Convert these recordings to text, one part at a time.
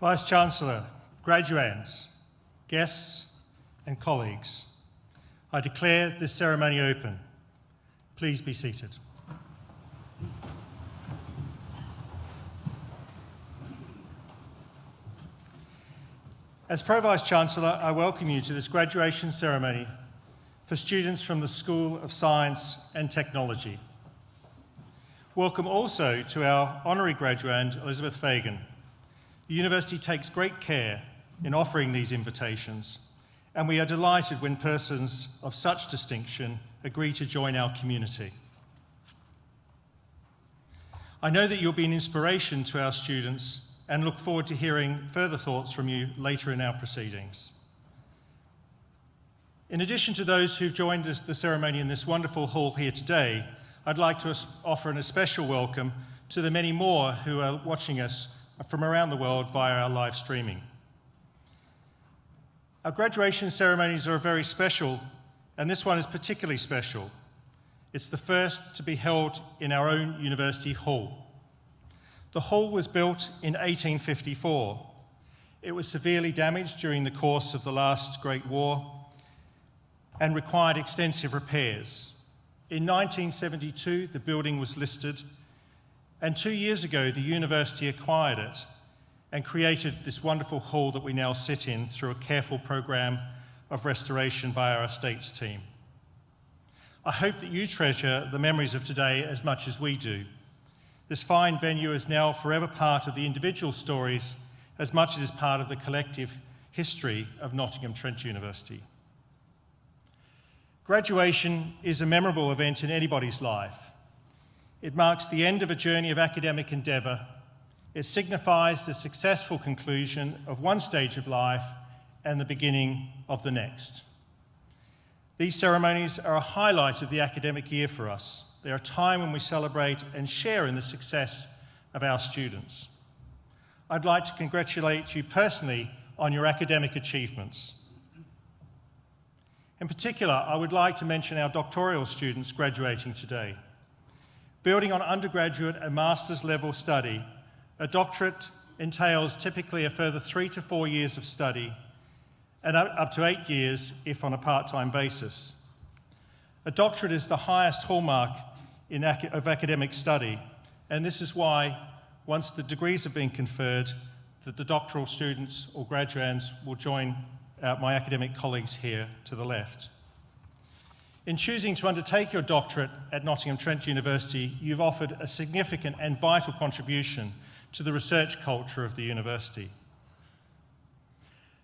Vice-Chancellor, graduands, guests and colleagues, I declare this ceremony open. Please be seated. As Pro-Vice-Chancellor, I welcome you to this graduation ceremony for students from the School of Science and Technology. Welcome also to our Honorary graduand, Elizabeth Fagan. The University takes great care in offering these invitations, and we are delighted when persons of such distinction agree to join our community. I know that you'll be an inspiration to our students and look forward to hearing further thoughts from you later in our proceedings. In addition to those who've joined the ceremony in this wonderful hall here today, I'd like to offer an especial welcome to the many more who are watching us from around the world via our live streaming. Our graduation ceremonies are very special, and this one is particularly special. It's the first to be held in our own university hall. The hall was built in 1854. It was severely damaged during the course of the last Great War and required extensive repairs. In 1972, the building was listed, and 2 years ago, the university acquired it and created this wonderful hall that we now sit in through a careful program of restoration by our estates team. I hope that you treasure the memories of today as much as we do. This fine venue is now forever part of the individual stories as much as it is part of the collective history of Nottingham Trent University. Graduation is a memorable event in anybody's life. It marks the end of a journey of academic endeavour. It signifies the successful conclusion of one stage of life and the beginning of the next. These ceremonies are a highlight of the academic year for us. They're a time when we celebrate and share in the success of our students. I'd like to congratulate you personally on your academic achievements. In particular, I would like to mention our doctoral students graduating today. Building on undergraduate and master's level study, a doctorate entails typically a further 3 to 4 years of study and up to 8 years if on a part-time basis. A doctorate is the highest hallmark of academic study, and this is why, once the degrees have been conferred, that the doctoral students or graduands will join my academic colleagues here to the left. In choosing to undertake your doctorate at Nottingham Trent University, you've offered a significant and vital contribution to the research culture of the university.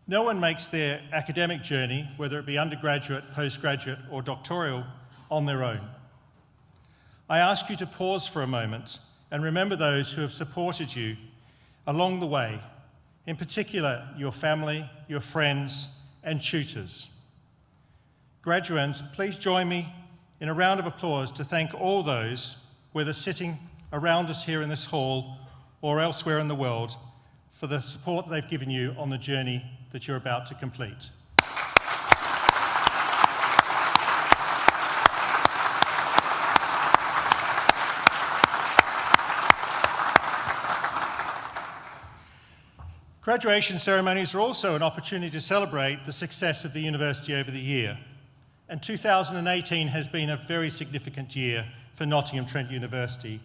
No one makes their academic journey, whether it be undergraduate, postgraduate, or doctoral, on their own. I ask you to pause for a moment and remember those who have supported you along the way, in particular your family, your friends, and tutors. Graduands, please join me in a round of applause to thank all those, whether sitting around us here in this hall or elsewhere in the world, for the support they've given you on the journey that you're about to complete. Graduation ceremonies are also an opportunity to celebrate the success of the university over the year. And 2018 has been a very significant year for Nottingham Trent University.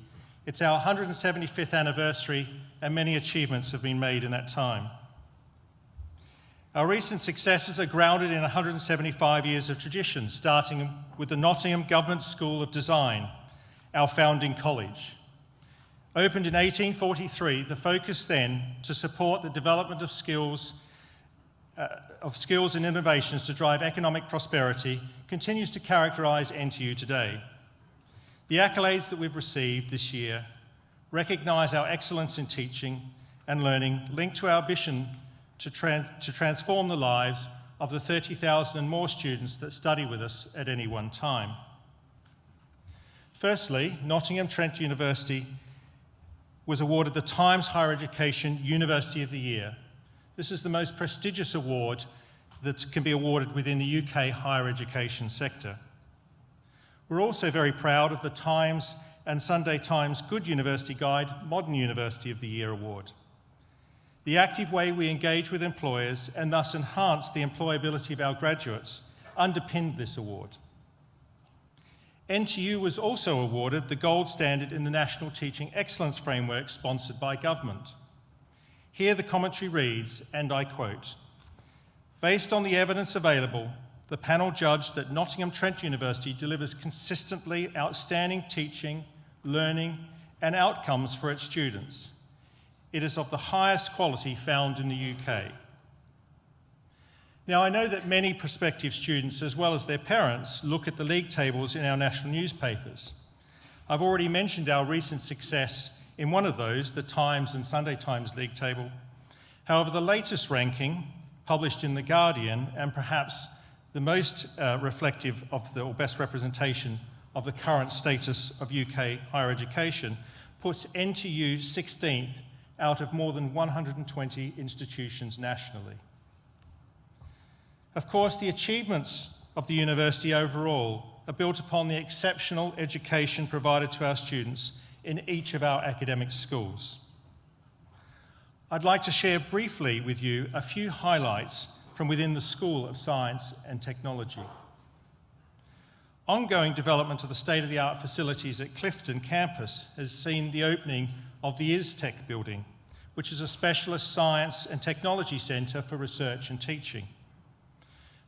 It's our 175th anniversary, and many achievements have been made in that time. Our recent successes are grounded in 175 years of tradition, starting with the Nottingham Government School of Design, our founding college. Opened in 1843, the focus then to support the development of skills and innovations to drive economic prosperity continues to characterise NTU today. The accolades that we've received this year recognise our excellence in teaching and learning, linked to our ambition to transform the lives of the 30,000 and more students that study with us at any one time. Firstly, Nottingham Trent University was awarded the Times Higher Education University of the Year. This is the most prestigious award that can be awarded within the UK higher education sector. We're also very proud of the Times and Sunday Times Good University Guide Modern University of the Year award. The active way we engage with employers and thus enhance the employability of our graduates underpinned this award. NTU was also awarded the gold standard in the National Teaching Excellence Framework sponsored by government. Here the commentary reads, and I quote, "Based on the evidence available, the panel judged that Nottingham Trent University delivers consistently outstanding teaching, learning, and outcomes for its students. It is of the highest quality found in the UK." Now, I know that many prospective students, as well as their parents, look at the league tables in our national newspapers. I've already mentioned our recent success in one of those, the Times and Sunday Times league table. However, the latest ranking, published in The Guardian, and perhaps the most reflective of or best representation of the current status of UK higher education, puts NTU 16th out of more than 120 institutions nationally. Of course, the achievements of the university overall are built upon the exceptional education provided to our students in each of our academic schools. I'd like to share briefly with you a few highlights from within the School of Science and Technology. Ongoing development of the state-of-the-art facilities at Clifton campus has seen the opening of the ISTech building, which is a specialist science and technology centre for research and teaching.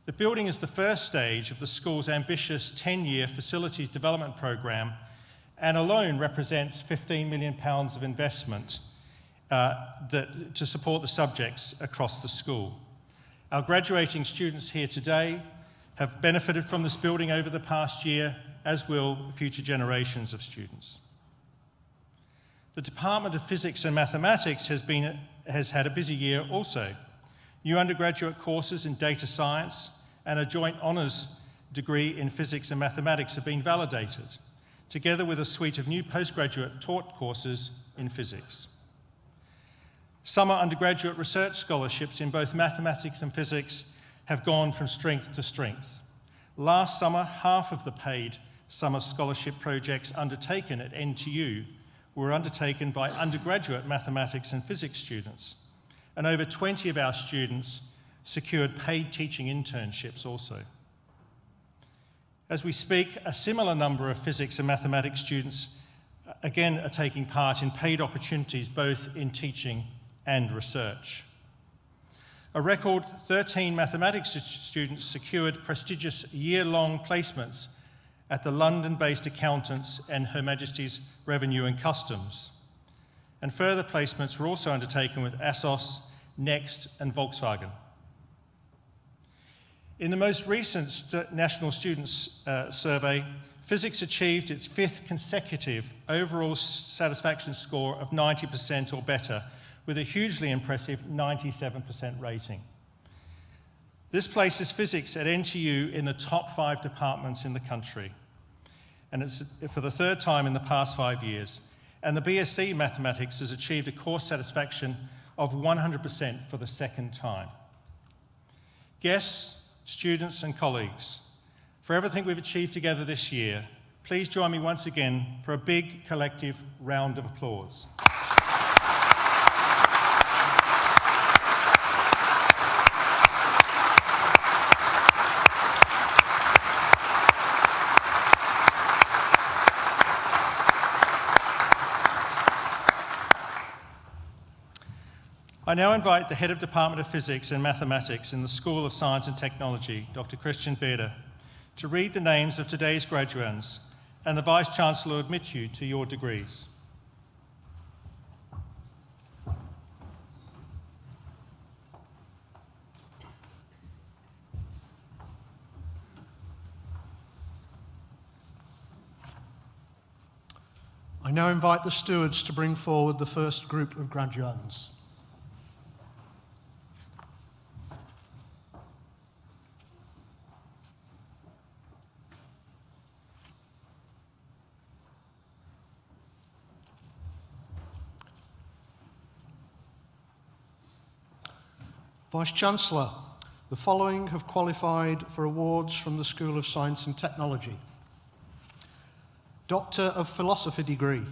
The building is the first stage of the school's ambitious 10-year facilities development programme and alone represents £15 million of investment to support the subjects across the school. Our graduating students here today have benefited from this building over the past year, as will future generations of students. The Department of Physics and Mathematics has had a busy year also. New undergraduate courses in data science and a joint honours degree in physics and mathematics have been validated, together with a suite of new postgraduate taught courses in physics. Summer undergraduate research scholarships in both mathematics and physics have gone from strength to strength. Last summer, half of the paid summer scholarship projects undertaken at NTU were undertaken by undergraduate mathematics and physics students, and over 20 of our students secured paid teaching internships also. As we speak, a similar number of physics and mathematics students again are taking part in paid opportunities both in teaching and research. A record 13 mathematics students secured prestigious year-long placements at the London-based accountants and Her Majesty's Revenue and Customs. And further placements were also undertaken with ASOS, Next and Volkswagen. In the most recent National Students Survey, physics achieved its 5th consecutive overall satisfaction score of 90% or better, with a hugely impressive 97% rating. This places physics at NTU in the top 5 departments in the country, and it's for the 3rd time in the past 5 years. And the BSc Mathematics has achieved a course satisfaction of 100% for the 2nd time. Guests, students and colleagues, for everything we've achieved together this year, please join me once again for a big collective round of applause. I now invite the Head of Department of Physics and Mathematics in the School of Science and Technology, Dr. Christian Bearder, to read the names of today's graduands, and the Vice-Chancellor will admit you to your degrees. I now invite the stewards to bring forward the first group of graduands. Vice-Chancellor, the following have qualified for awards from the School of Science and Technology. Doctor of Philosophy degree,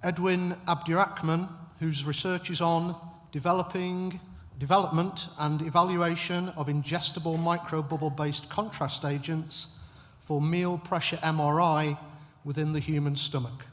Edwin Abdirahman, whose research is on development and evaluation of ingestible microbubble-based contrast agents for meal pressure MRI within the human stomach.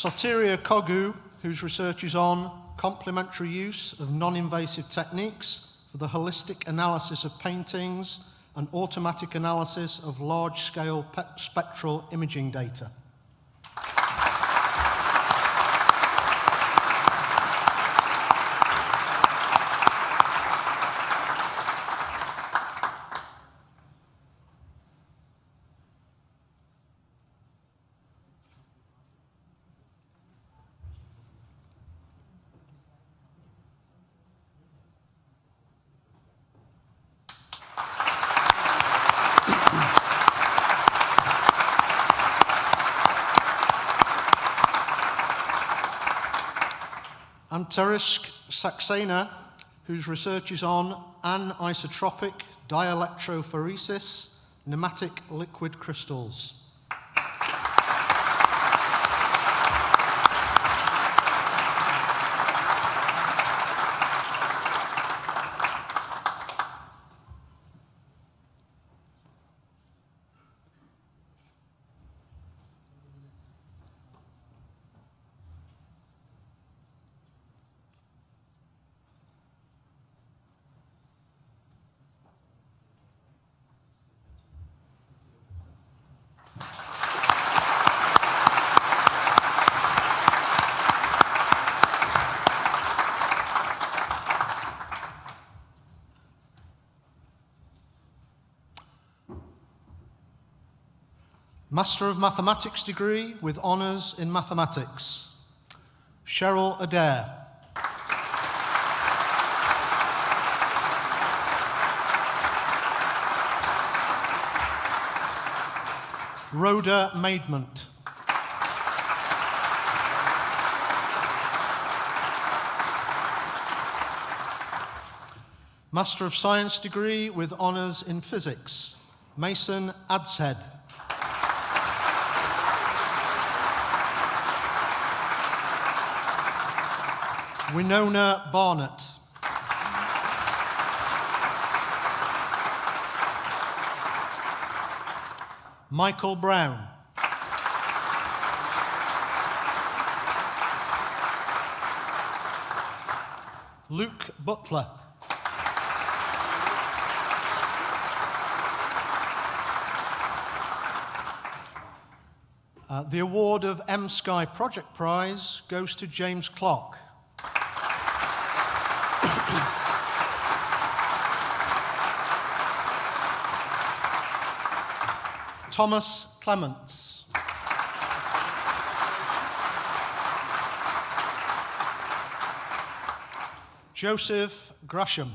Soteria Kogu, whose research is on complementary use of non-invasive techniques for the holistic analysis of paintings and automatic analysis of large-scale spectral imaging data. Anterisk Saxena, whose research is on anisotropic dielectrophoresis, pneumatic liquid crystals. Master of Mathematics degree with honours in mathematics, Cheryl Adair. Rhoda Maidment. Master of Science degree with honours in physics, Mason Adshead. Winona Barnett. Michael Brown. Luke Butler. The award of M-Sky Project Prize goes to James Clark. Thomas Clements. Joseph Gresham.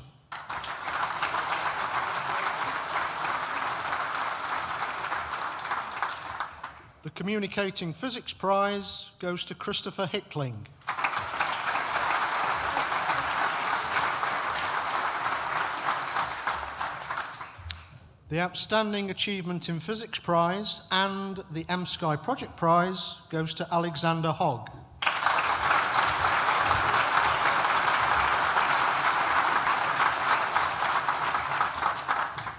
The Communicating Physics Prize goes to Christopher Hickling. The Outstanding Achievement in Physics Prize and the M-Sky Project Prize goes to Alexander Hogg.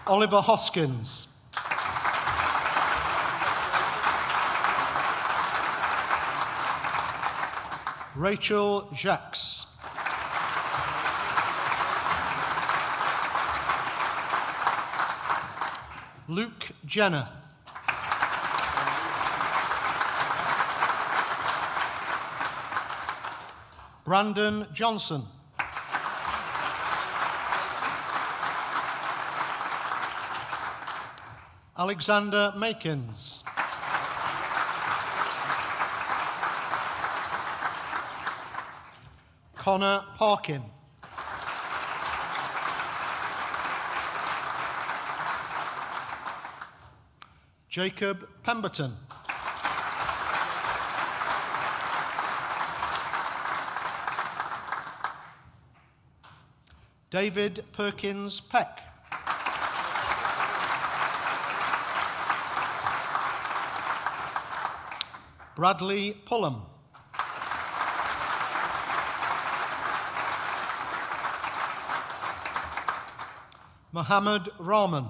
Oliver Hoskins. Rachel Jacques. Luke Jenner. Brandon Johnson. Alexander Makins. Connor Parkin. Jacob Pemberton. David Perkins Peck. Bradley Pullum. Mohammed Rahman.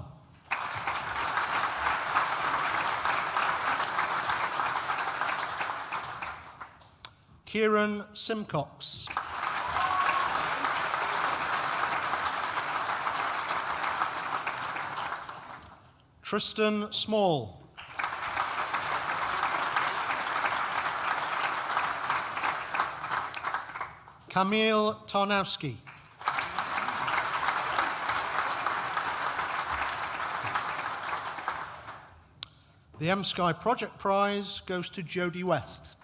Kieran Simcox. Tristan Small. Camille Tarnowski. The M-Sky Project Prize goes to Jodie West.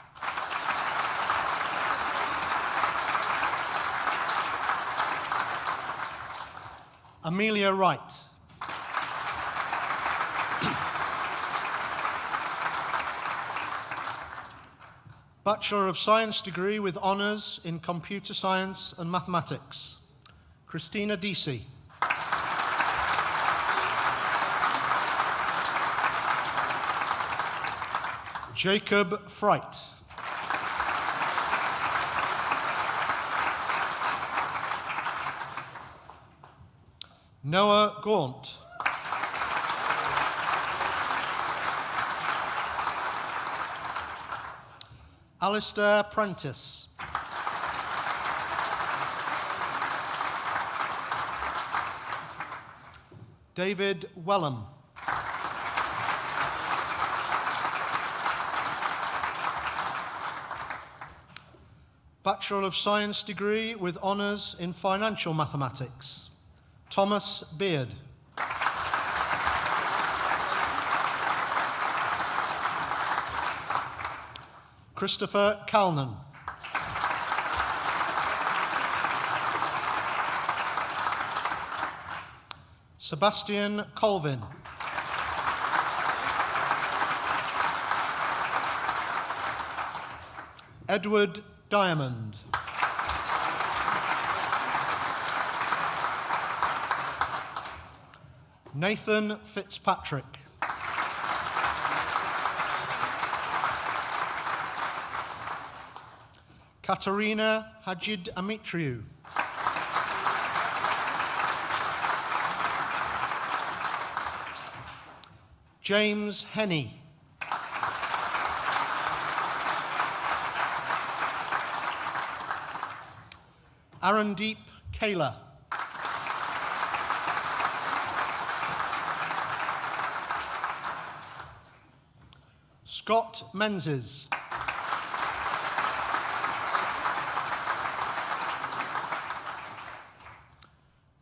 Amelia Wright. Bachelor of Science degree with honours in Computer Science and Mathematics, Christina Deasy. Jacob Fright. Noah Gaunt. Alistair Prentice. David Wellham. Bachelor of Science degree with honours in Financial Mathematics, Thomas Beard. Christopher Calnan. Sebastian Colvin. Edward Diamond. Nathan Fitzpatrick. Katerina Hajid Amitriou. James Henney. Arandeep Kayla. Scott Menzies.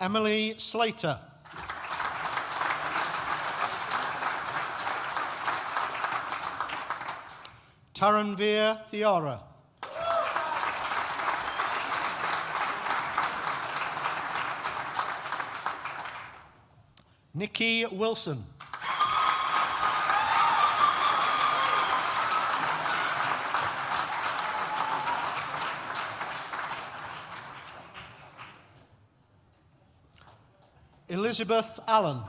Emily Slater. Taranveer Thiara. Nikki Wilson. Elizabeth Allen.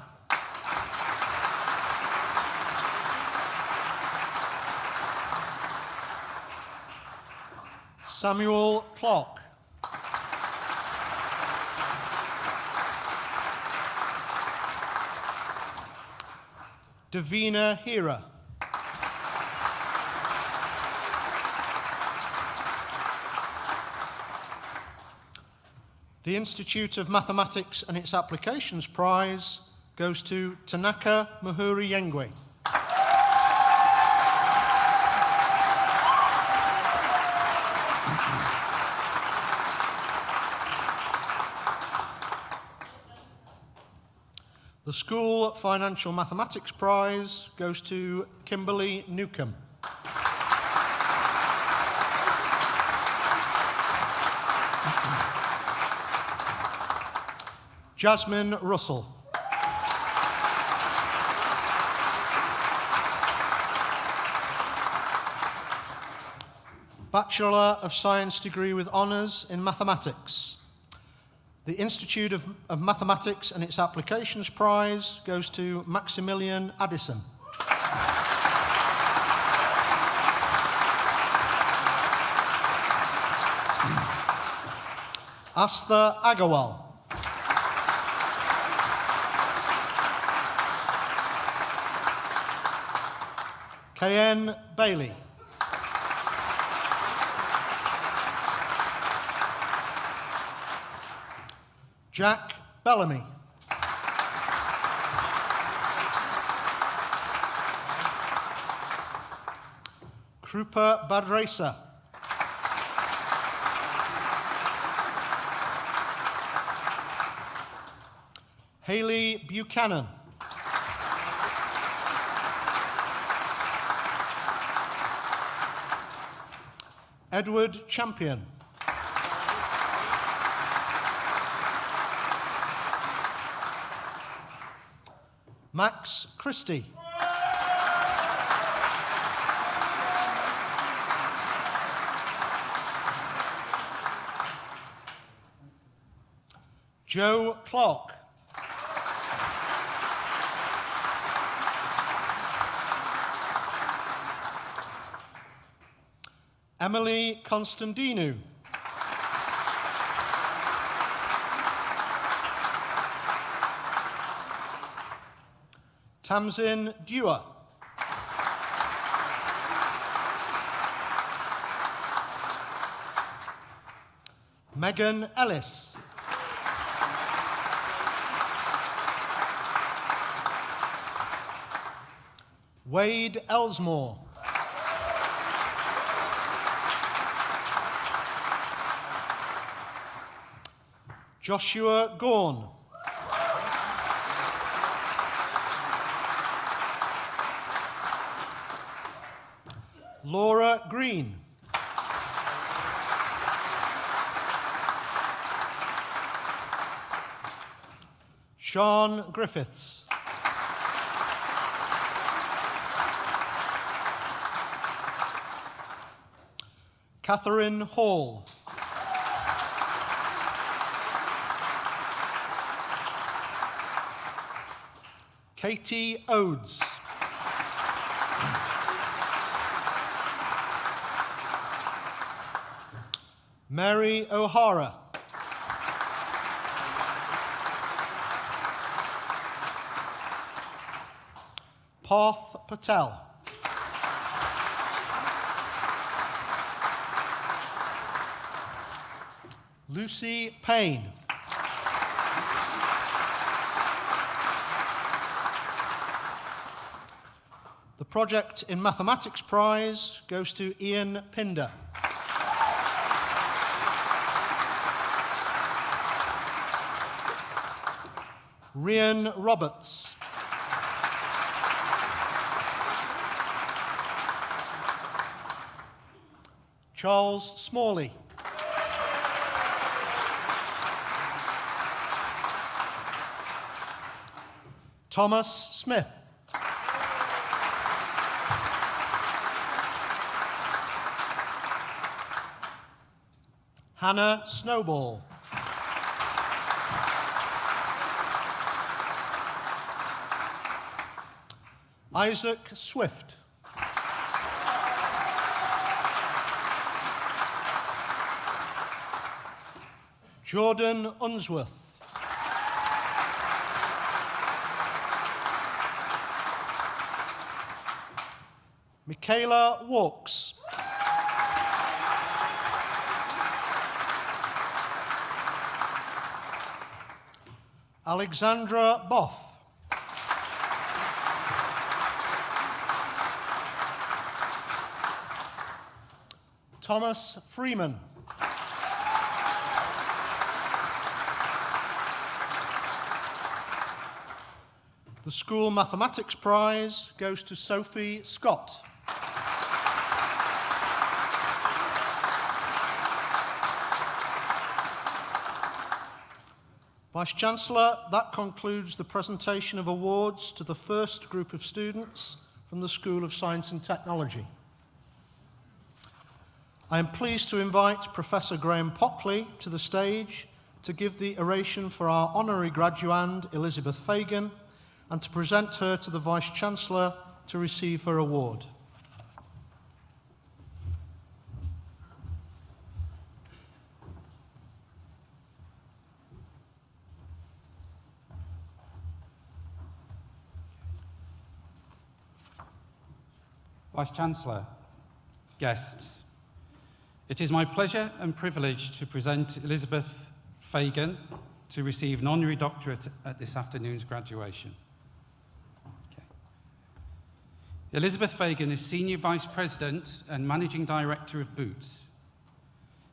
Samuel Clark. Davina Hira. The Institute of Mathematics and its Applications Prize goes to Tanaka Muhuri Yengwe. The School Financial Mathematics Prize goes to Kimberly Newcomb. Jasmine Russell. Bachelor of Science degree with honours in mathematics. The Institute of Mathematics and its Applications Prize goes to Maximilian Addison. Astha Agarwal. Kayen Bailey. Jack Bellamy. Krupa Badresa. Hayley Buchanan. Edward Champion. Max Christie. Joe Clark. Emily Constantinou. Tamsin Dewar. Megan Ellis. Wade Elsmore. Joshua Gorn. Laura Green. Sean Griffiths. Catherine Hall. Katie Odes. Mary O'Hara. Parth Patel. Lucy Payne. The Project in Mathematics Prize goes to Ian Pinder. Rhian Roberts. Charles Smalley. Thomas Smith. Hannah Snowball. Isaac Swift. Jordan Unsworth. Michaela Walks. Alexandra Boff. Thomas Freeman. The School Mathematics Prize goes to Sophie Scott. Vice-Chancellor, that concludes the presentation of awards to the first group of students from the School of Science and Technology. I am pleased to invite Professor Graham Pockley to the stage to give the oration for our honorary graduand, Elizabeth Fagan, and to present her to the Vice-Chancellor to receive her award. Vice-Chancellor, guests, it is my pleasure and privilege to present Elizabeth Fagan to receive an honorary doctorate at this afternoon's graduation. Elizabeth Fagan is Senior Vice President and Managing Director of Boots.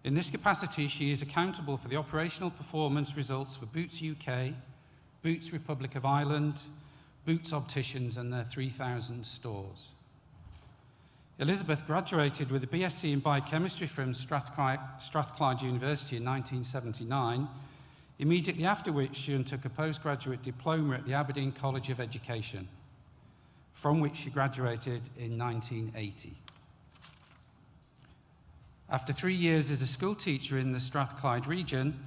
In this capacity, she is accountable for the operational performance results for Boots UK, Boots Republic of Ireland, Boots Opticians and their 3,000 stores. Elizabeth graduated with a BSc in Biochemistry from Strathclyde University in 1979, immediately after which she undertook a postgraduate diploma at the Aberdeen College of Education, from which she graduated in 1980. After 3 years as a school teacher in the Strathclyde region,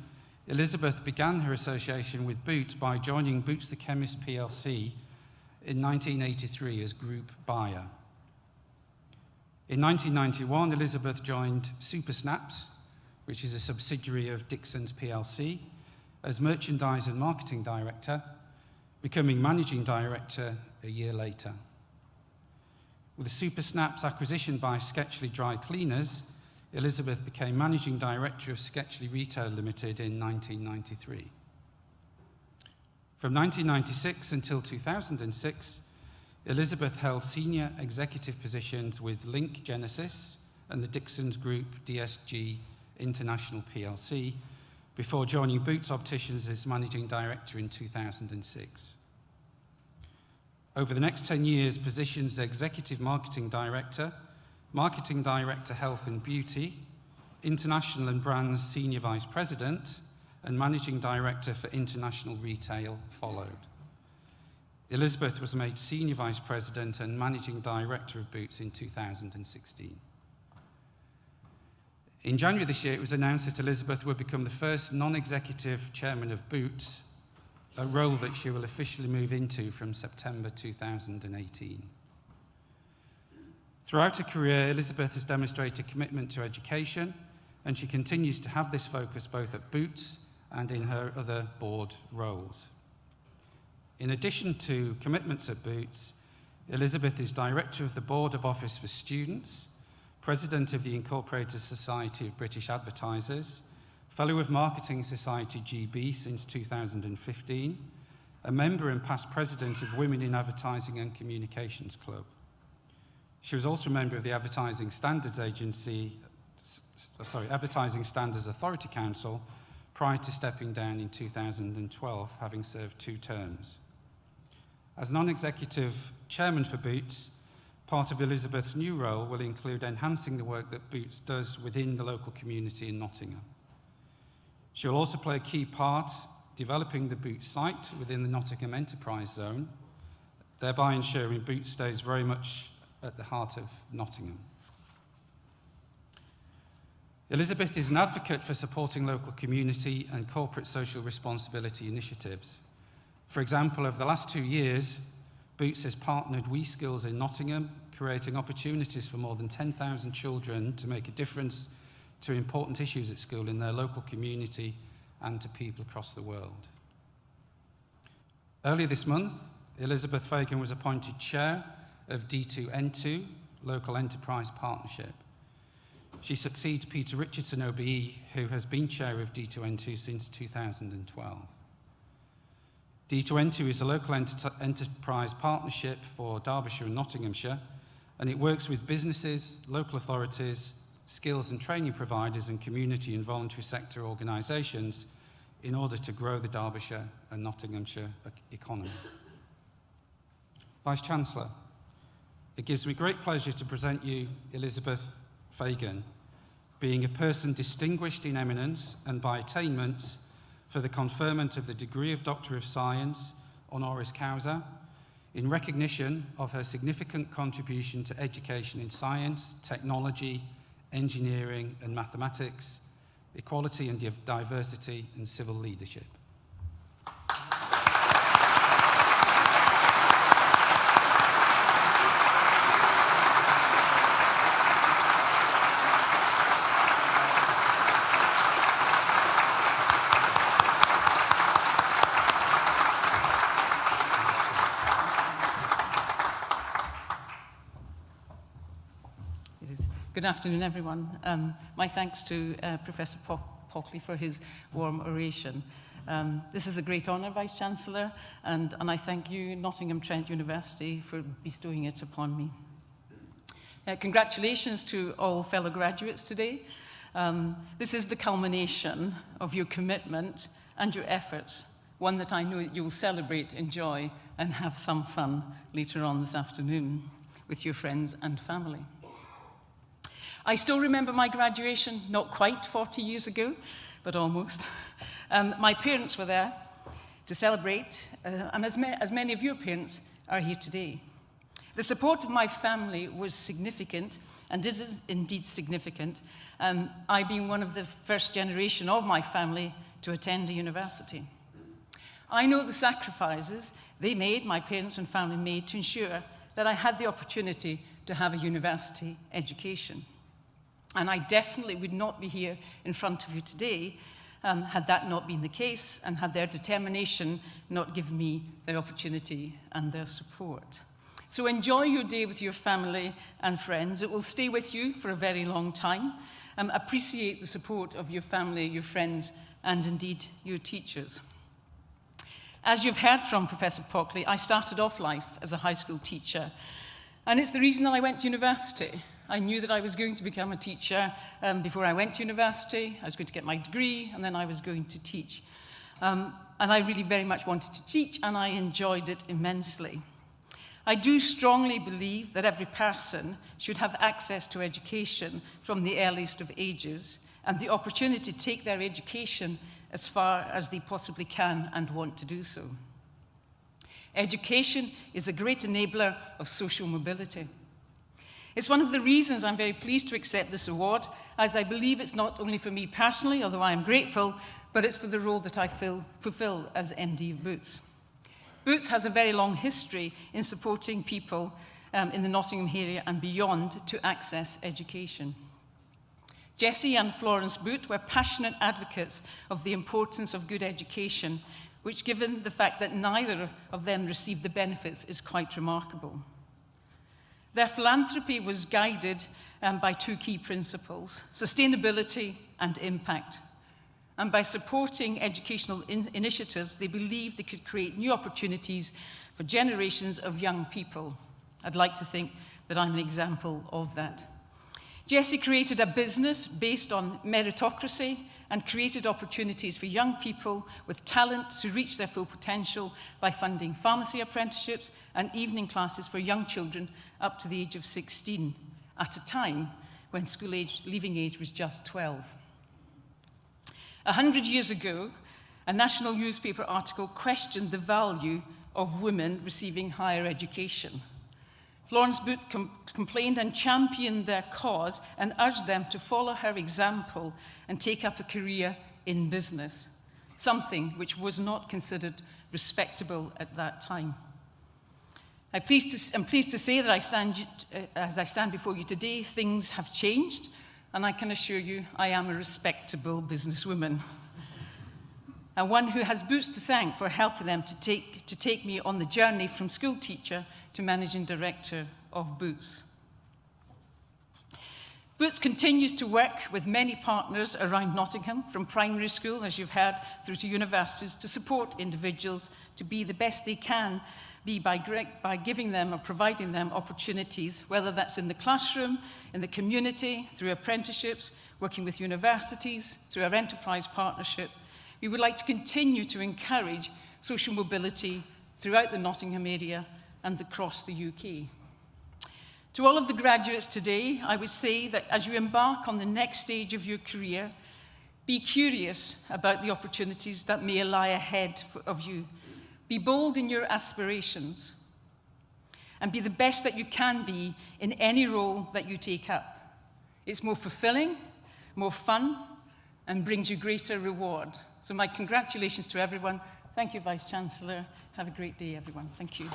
Elizabeth began her association with Boots by joining Boots the Chemist plc in 1983 as group buyer. In 1991, Elizabeth joined Super Snaps, which is a subsidiary of Dixon's plc, as Merchandise and Marketing Director, becoming Managing Director a year later. With the Super Snaps acquisition by Sketchley Dry Cleaners, Elizabeth became Managing Director of Sketchley Retail Limited in 1993. From 1996 until 2006, Elizabeth held senior executive positions with Link Genesis and the Dixons Group DSG International plc before joining Boots Opticians as Managing Director in 2006. Over the next 10 years, positions Executive Marketing Director, Marketing Director Health and Beauty, International and Brands Senior Vice President, and Managing Director for International Retail followed. Elizabeth was made Senior Vice President and Managing Director of Boots in 2016. In January this year, it was announced that Elizabeth would become the first non-executive chairman of Boots, a role that she will officially move into from September 2018. Throughout her career, Elizabeth has demonstrated commitment to education, and she continues to have this focus both at Boots and in her other board roles. In addition to commitments at Boots, Elizabeth is Director of the Board of Office for Students, President of the Incorporated Society of British Advertisers, Fellow of Marketing Society GB since 2015, a member and past President of Women in Advertising and Communications Club. She was also a member of the Advertising Standards Authority Council prior to stepping down in 2012, having served 2 terms. As non-executive chairman for Boots, part of Elizabeth's new role will include enhancing the work that Boots does within the local community in Nottingham. She will also play a key part developing the Boots site within the Nottingham Enterprise Zone, thereby ensuring Boots stays very much at the heart of Nottingham. Elizabeth is an advocate for supporting local community and corporate social responsibility initiatives. For example, over the last 2 years, Boots has partnered WeSkills in Nottingham, creating opportunities for more than 10,000 children to make a difference to important issues at school in their local community and to people across the world. Earlier this month, Elizabeth Fagan was appointed Chair of D2N2, Local Enterprise Partnership. She succeeds Peter Richardson OBE, who has been Chair of D2N2 since 2012. D2N2 is a local enterprise partnership for Derbyshire and Nottinghamshire, and it works with businesses, local authorities, skills and training providers, and community and voluntary sector organisations in order to grow the Derbyshire and Nottinghamshire economy. Vice-Chancellor, it gives me great pleasure to present you Elizabeth Fagan, being a person distinguished in eminence and by attainments for the conferment of the degree of Doctor of Science, honoris causa, in recognition of her significant contribution to education in science, technology, engineering and mathematics, equality and diversity, and civil leadership. Good afternoon, everyone. My thanks to Professor Pockley for his warm oration. This is a great honour, Vice-Chancellor, and I thank you, Nottingham Trent University, for bestowing it upon me. Congratulations to all fellow graduates today. This is the culmination of your commitment and your efforts, one that I know that you will celebrate, enjoy, and have some fun later on this afternoon with your friends and family. I still remember my graduation, not quite 40 years ago, but almost. My parents were there to celebrate, and as many of your parents are here today. The support of my family was significant, and is indeed significant, I being one of the first generation of my family to attend a university. I know the sacrifices they made, my parents and family made, to ensure that I had the opportunity to have a university education. And I definitely would not be here in front of you today had that not been the case and had their determination not given me their opportunity and their support. So enjoy your day with your family and friends. It will stay with you for a very long time. Appreciate the support of your family, your friends, and indeed your teachers. As you've heard from Professor Pockley, I started off life as a high school teacher, and it's the reason that I went to university. I knew that I was going to become a teacher before I went to university. I was going to get my degree, and then I was going to teach. And I really very much wanted to teach, and I enjoyed it immensely. I do strongly believe that every person should have access to education from the earliest of ages and the opportunity to take their education as far as they possibly can and want to do so. Education is a great enabler of social mobility. It's one of the reasons I'm very pleased to accept this award, as I believe it's not only for me personally, although I am grateful, but it's for the role that I fulfill as MD of Boots. Boots has a very long history in supporting people in the Nottingham area and beyond to access education. Jessie and Florence Boot were passionate advocates of the importance of good education, which, given the fact that neither of them received the benefits, is quite remarkable. Their philanthropy was guided by two key principles: sustainability and impact. And by supporting educational initiatives, they believed they could create new opportunities for generations of young people. I'd like to think that I'm an example of that. Jessie created a business based on meritocracy and created opportunities for young people with talent to reach their full potential by funding pharmacy apprenticeships and evening classes for young children up to the age of 16, at a time when leaving age was just 12. 100 years ago, a national newspaper article questioned the value of women receiving higher education. Florence Boot complained and championed their cause and urged them to follow her example and take up a career in business, something which was not considered respectable at that time. I'm pleased to say that as I stand before you today, things have changed, and I can assure you I am a respectable businesswoman. And one who has Boots to thank for helping them to take me on the journey from school teacher to managing director of Boots. Boots continues to work with many partners around Nottingham, from primary school, as you've heard, through to universities, to support individuals to be the best they can be by giving them or providing them opportunities, whether that's in the classroom, in the community, through apprenticeships, working with universities, through our enterprise partnership. We would like to continue to encourage social mobility throughout the Nottingham area and across the UK. To all of the graduates today, I would say that as you embark on the next stage of your career, be curious about the opportunities that may lie ahead of you. Be bold in your aspirations, and be the best that you can be in any role that you take up. It's more fulfilling, more fun, and brings you greater reward. So my congratulations to everyone. Thank you, Vice-Chancellor. Have a great day, everyone. Thank you.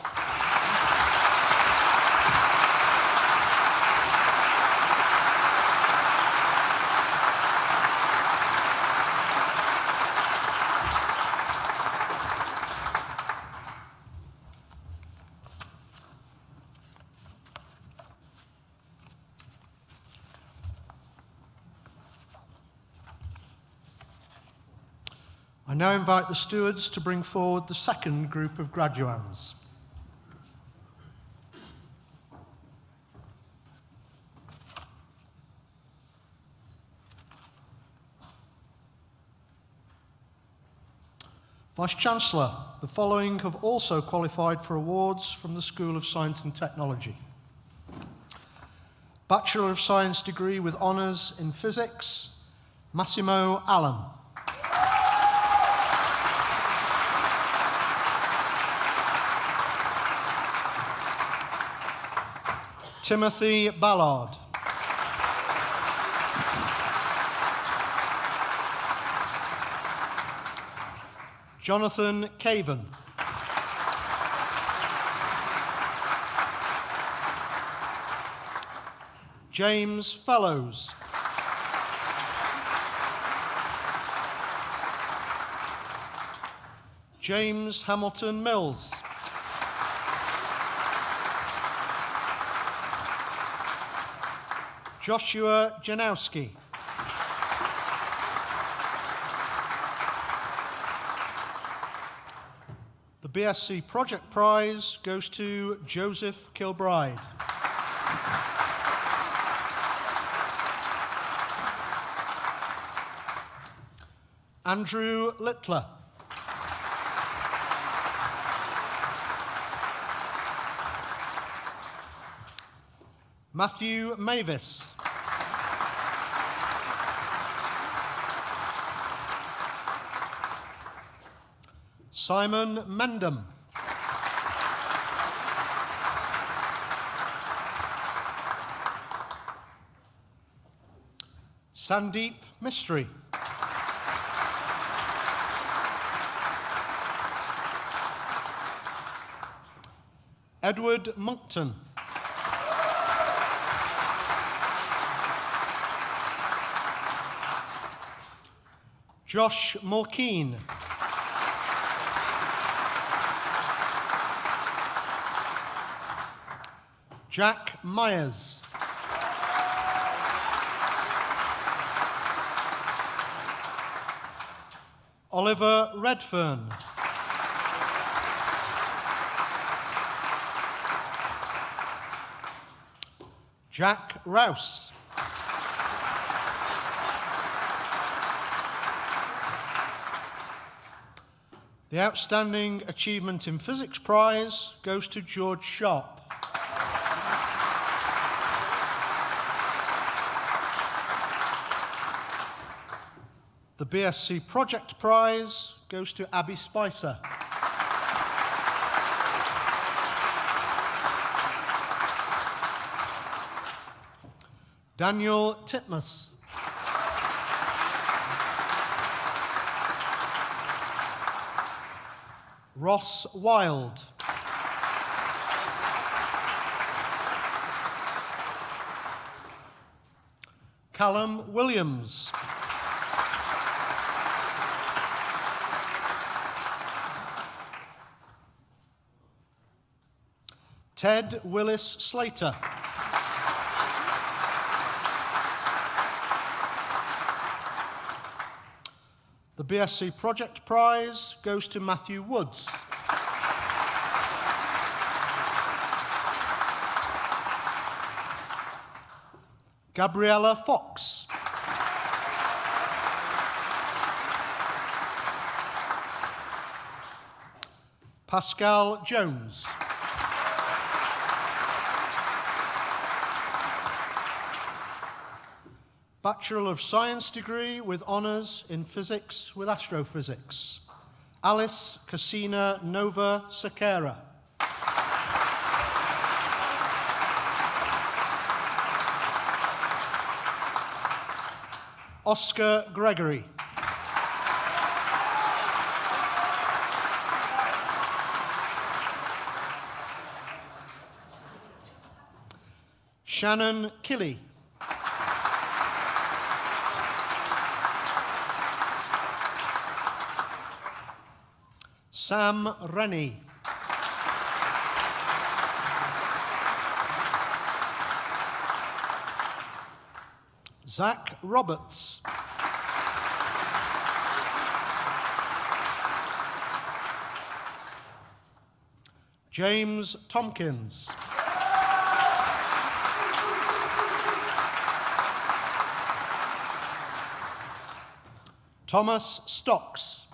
I now invite the stewards to bring forward the second group of graduands. Vice-Chancellor, the following have also qualified for awards from the School of Science and Technology. Bachelor of Science degree with honours in physics, Massimo Allen. Timothy Ballard. Jonathan Caven. James Fellows. James Hamilton Mills. Joshua Janowski. The BSc Project Prize goes to Joseph Kilbride. Andrew Littler. Matthew Mavis. Simon Mendham. Sandeep Mistry. Edward Monkton. Josh Mulkeen. Jack Myers. Oliver Redfern. Jack Rouse. The Outstanding Achievement in Physics Prize goes to George Sharp. The BSc Project Prize goes to Abby Spicer. Daniel Titmus. Ross Wilde. Callum Williams. Ted Willis Slater. The BSc Project Prize goes to Matthew Woods. Gabriella Fox. Pascal Jones. Bachelor of Science degree with honours in physics with astrophysics, Alice Cassina Nova Sequeira. Oscar Gregory. Shannon Killy. Sam Rennie. Zach Roberts. James Tompkins. Thomas Stocks.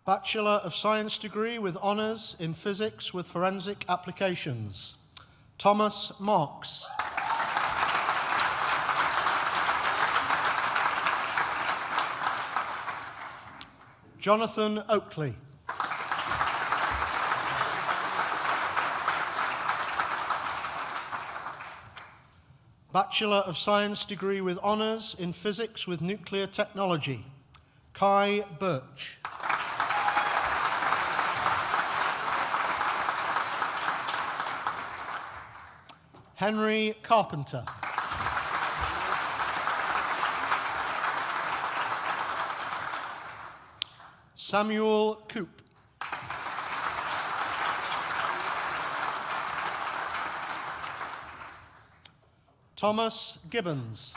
Bachelor of Science degree with honours in physics with forensic applications, Thomas Marks. Jonathan Oakley. Bachelor of Science degree with honours in physics with nuclear technology, Kai Birch. Henry Carpenter. Samuel Coop. Thomas Gibbons.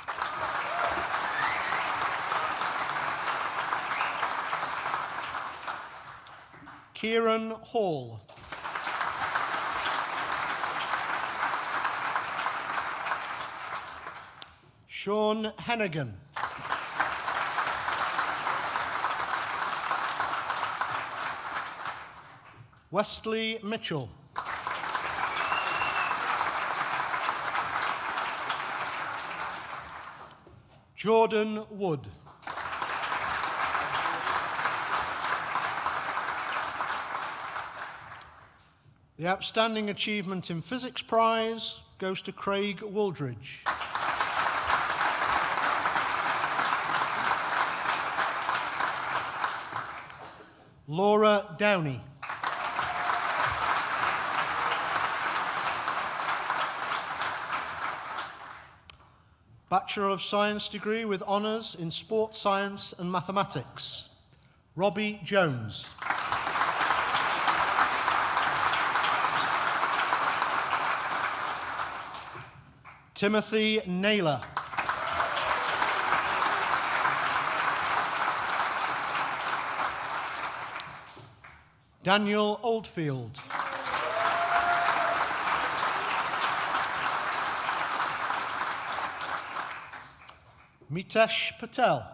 Kieran Hall. Sean Hennigan. Wesley Mitchell. Jordan Wood. The Outstanding Achievement in Physics Prize goes to Craig Wooldridge. Laura Downey. Bachelor of Science degree with honours in Sports Science and Mathematics, Robbie Jones. Timothy Naylor. Daniel Oldfield. Mitesh Patel.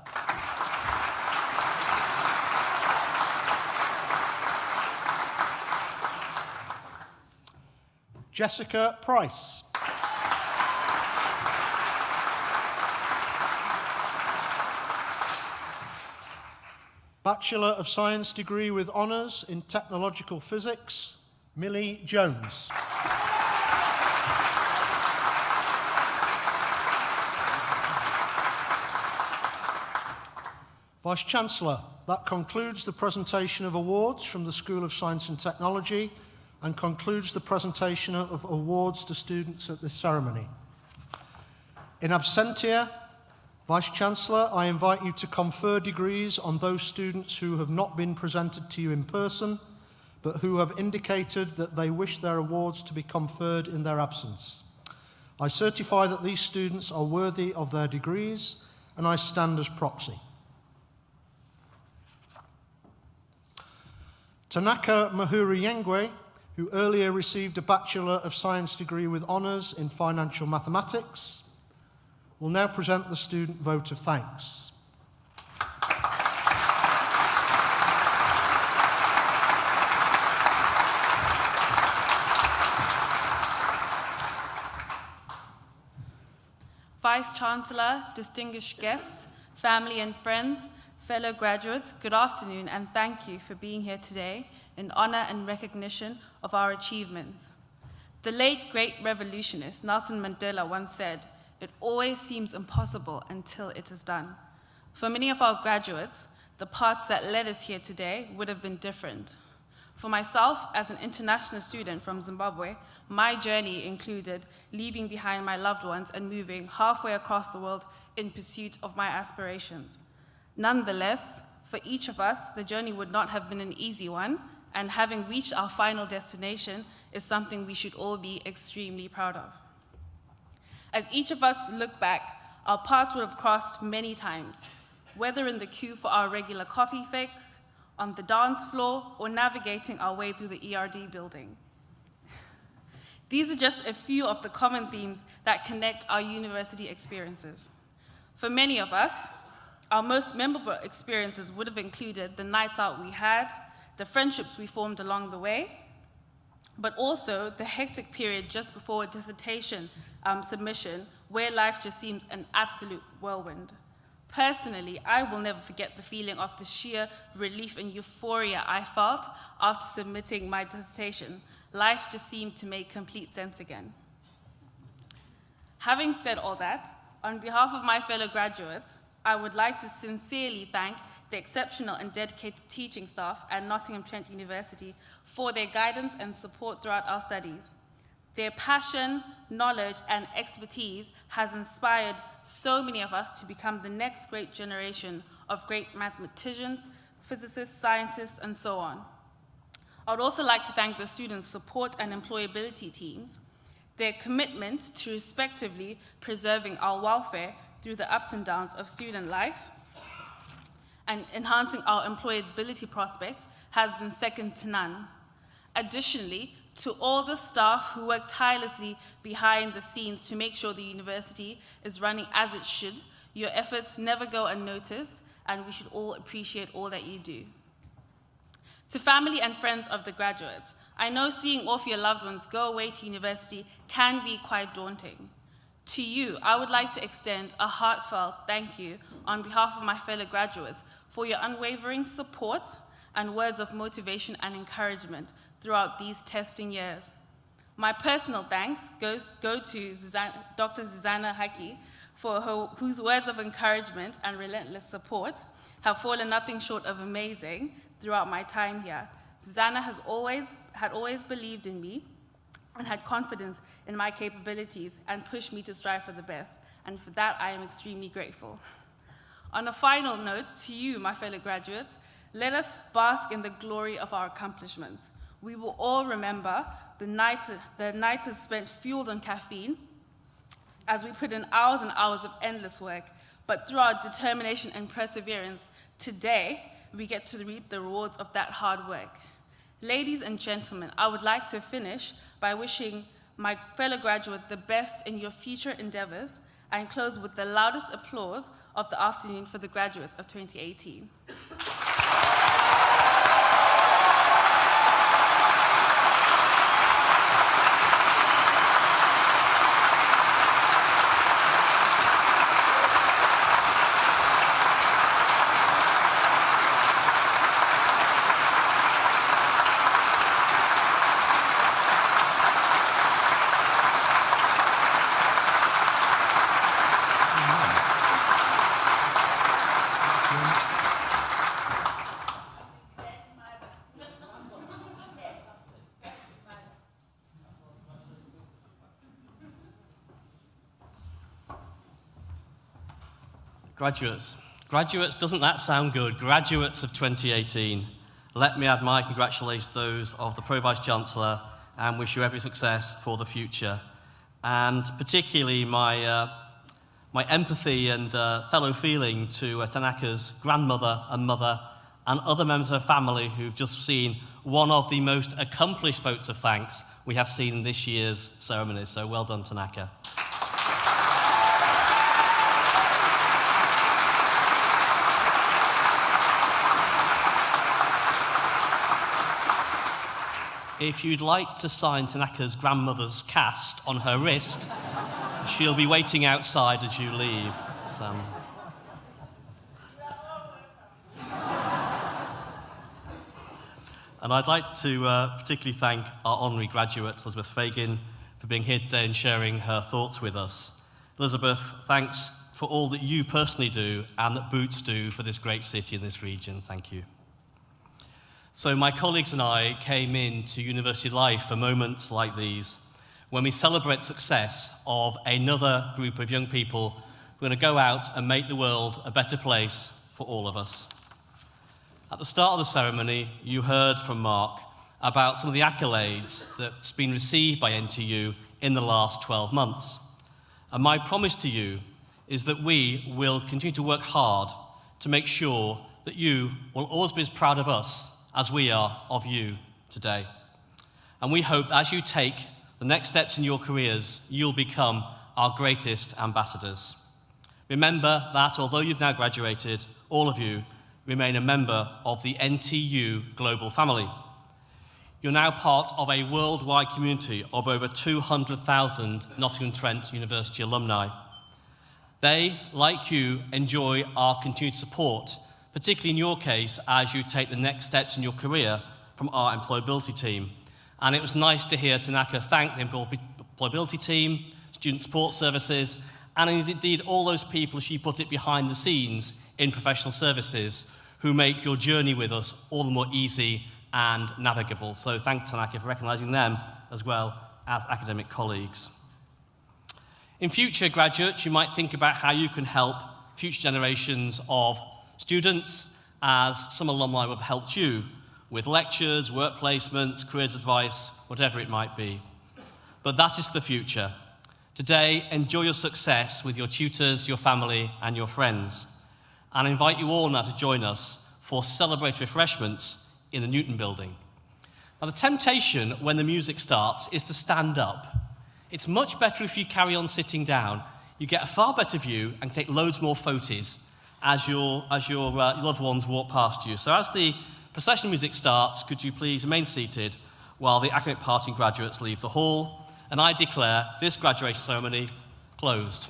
Jessica Price. Bachelor of Science degree with honours in Technological Physics, Millie Jones. Vice-Chancellor, that concludes the presentation of awards from the School of Science and Technology and concludes the presentation of awards to students at this ceremony. In absentia, Vice-Chancellor, I invite you to confer degrees on those students who have not been presented to you in person, but who have indicated that they wish their awards to be conferred in their absence. I certify that these students are worthy of their degrees, and I stand as proxy. Tanaka Mahuri-Yengwe, who earlier received a Bachelor of Science degree with honours in Financial Mathematics, will now present the student vote of thanks. Vice-Chancellor, distinguished guests, family and friends, fellow graduates, good afternoon and thank you for being here today in honor and recognition of our achievements. The late great revolutionist Nelson Mandela once said, "It always seems impossible until it is done." For many of our graduates, the paths that led us here today would have been different. For myself, as an international student from Zimbabwe, my journey included leaving behind my loved ones and moving halfway across the world in pursuit of my aspirations. Nonetheless, for each of us, the journey would not have been an easy one, and having reached our final destination is something we should all be extremely proud of. As each of us look back, our paths would have crossed many times, whether in the queue for our regular coffee fix, on the dance floor, or navigating our way through the ERD building. These are just a few of the common themes that connect our university experiences. For many of us, our most memorable experiences would have included the nights out we had, the friendships we formed along the way, but also the hectic period just before dissertation submission, where life just seems an absolute whirlwind. Personally, I will never forget the feeling of the sheer relief and euphoria I felt after submitting my dissertation. Life just seemed to make complete sense again. Having said all that, on behalf of my fellow graduates, I would like to sincerely thank the exceptional and dedicated teaching staff at Nottingham Trent University for their guidance and support throughout our studies. Their passion, knowledge, and expertise has inspired so many of us to become the next great generation of great mathematicians, physicists, scientists, and so on. I would also like to thank the students' support and employability teams. Their commitment to respectively preserving our welfare through the ups and downs of student life and enhancing our employability prospects has been second to none. Additionally, to all the staff who work tirelessly behind the scenes to make sure the university is running as it should, your efforts never go unnoticed, and we should all appreciate all that you do. To family and friends of the graduates, I know seeing off your loved ones go away to university can be quite daunting. To you, I would like to extend a heartfelt thank you on behalf of my fellow graduates for your unwavering support and words of motivation and encouragement throughout these testing years. My personal thanks go to Dr. Zuzana Haki, whose words of encouragement and relentless support have fallen nothing short of amazing throughout my time here. Zuzana had always believed in me and had confidence in my capabilities and pushed me to strive for the best, and for that I am extremely grateful. On a final note, to you, my fellow graduates, let us bask in the glory of our accomplishments. We will all remember the nights spent fueled on caffeine as we put in hours and hours of endless work, but through our determination and perseverance, today we get to reap the rewards of that hard work. Ladies and gentlemen, I would like to finish by wishing my fellow graduates the best in your future endeavors and close with the loudest applause of the afternoon for the graduates of 2018. Graduates, doesn't that sound good? Graduates of 2018. Let me add my congratulations to those of the Pro-Vice-Chancellor and wish you every success for the future. And particularly my empathy and fellow feeling to Tanaka's grandmother and mother and other members of her family who've just seen one of the most accomplished votes of thanks we have seen in this year's ceremonies. So well done, Tanaka. If you'd like to sign Tanaka's grandmother's cast on her wrist, She'll be waiting outside as you leave. And I'd like to particularly thank our honorary graduate, Elizabeth Fagin, for being here today and sharing her thoughts with us. Elizabeth, thanks for all that you personally do and that Boots do for this great city and this region. Thank you. So my colleagues and I came into university life for moments like these, when we celebrate success of another group of young people who are going to go out and make the world a better place for all of us. At the start of the ceremony, you heard from Mark about some of the accolades that's been received by NTU in the last 12 months. And my promise to you is that we will continue to work hard to make sure that you will always be as proud of us as we are of you today. And we hope that as you take the next steps in your careers, you'll become our greatest ambassadors. Remember that although you've now graduated, all of you remain a member of the NTU global family. You're now part of a worldwide community of over 200,000 Nottingham Trent University alumni. They, like you, enjoy our continued support, particularly in your case as you take the next steps in your career from our employability team. And it was nice to hear Tanaka thank the employability team, student support services, and indeed all those people, as she put it, behind the scenes in professional services who make your journey with us all the more easy and navigable. So thanks, Tanaka, for recognising them as well as academic colleagues. In future, graduates, you might think about how you can help future generations of students, as some alumni will have helped you with lectures, work placements, careers advice, whatever it might be. But that is the future. Today, enjoy your success with your tutors, your family, and your friends. And I invite you all now to join us for celebratory refreshments in the Newton building. Now, the temptation when the music starts is to stand up. It's much better if you carry on sitting down. You get a far better view and take loads more photos as your loved ones walk past you. So as the procession music starts, could you please remain seated while the academic party and graduates leave the hall? And I declare this graduation ceremony closed.